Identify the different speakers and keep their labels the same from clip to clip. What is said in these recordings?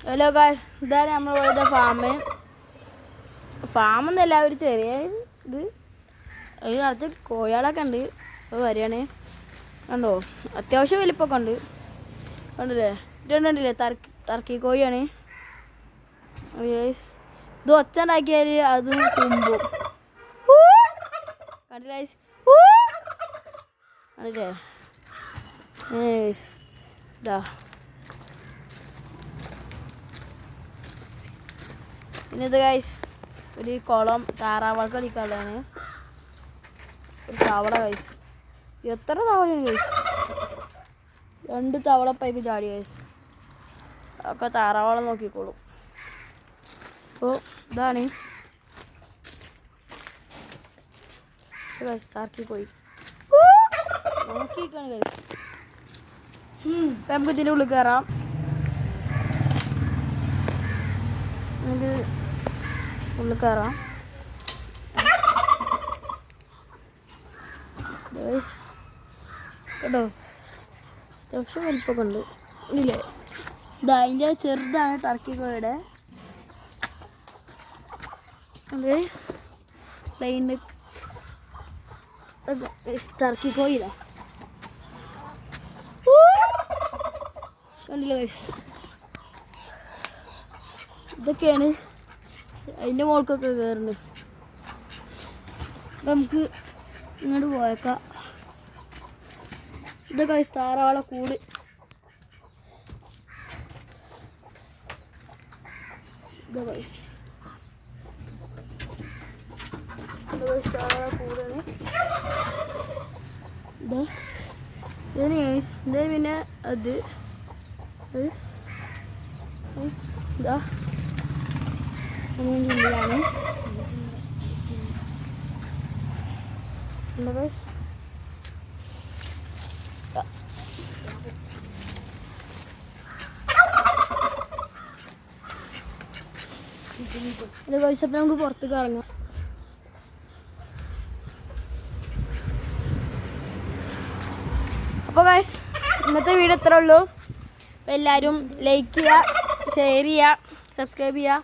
Speaker 1: Hello guys, ഇതാണ് നമ്മളിവിടുത്തെ ഫാമെന്നല്ല ഒരു ചെറിയ ഇത്. അതിൽ കുറച്ച് കോഴികളൊക്കെ ഉണ്ട്. അപ്പോൾ വരികയാണേ, കണ്ടോ, അത്യാവശ്യം വലിപ്പമൊക്കെ ഉണ്ട്. കണ്ടില്ലേ, ഇതുണ്ടല്ലേ ടർക്കി കോഴിയാണ്. ഇത് ഒച്ച ഉണ്ടാക്കിയാൽ അതും തുമ്പും. കണ്ടില്ലേ കണ്ടില്ലേ ഇതാ. പിന്നെ ഇത് ഗൈസ് ഒരു കുളം താറാവൾക്ക് അടിക്കാനുള്ളതാണ്. ഒരു തവള ഗൈസ്, എത്ര തവളയാണ് ഗൈസ്? 2 തവളപ്പേക്ക് ചാടി ഗൈസ്. ഒക്കെ താറാവളം നോക്കിക്കോളും. അപ്പോൾ ഇതാണ് ഗൈസ് ടർക്കിക്കോഴി നോക്കിക്കാണ് ഗൈസ്. നമുക്ക് ഇതിൻ്റെ ഉള്ളിൽ കയറാം. നമുക്ക് ഉള്ളിൽ കയറാം. കേട്ടോ, അത്യാവശ്യം വലിപ്പമൊക്കെ ഉണ്ട് ഇല്ലേ. ഇത് അതിൻ്റെ ചെറുതാണ് ടർക്കി കോഴിയുടെ. അത് പ്ലെയിൻ ടർക്കി കോഴിയില്ല. കണ്ടില്ല ഗൈസ്, ഇതൊക്കെയാണ് അതിൻ്റെ മുകൾക്കൊക്കെ കയറുന്നത്. നമുക്ക് ഇങ്ങോട്ട് പോയേക്കാം. ഇതൊക്കെ താറാവള കൂട്. താറാവള കൂടാണ് ഇത്. ഇതിന് പിന്നെ അത് ഇതാ ാണ് കഴിച്ചപ്പോൾ നമുക്ക് പുറത്തേക്ക് ഇറങ്ങാം. അപ്പോൾ ഗൈസ്, ഇന്നത്തെ വീഡിയോ ഇത്രേ ഉള്ളൂ. അപ്പോൾ എല്ലാവരും ലൈക്ക് ചെയ്യുക, ഷെയർ ചെയ്യുക, സബ്സ്ക്രൈബ് ചെയ്യുക.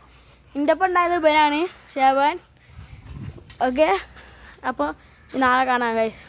Speaker 1: എൻ്റെ ഒപ്പം ഉണ്ടായത് ഇവനാണ് ഷേവൻ. ഓക്കെ, അപ്പോൾ നാളെ കാണാം ഗൈസ്.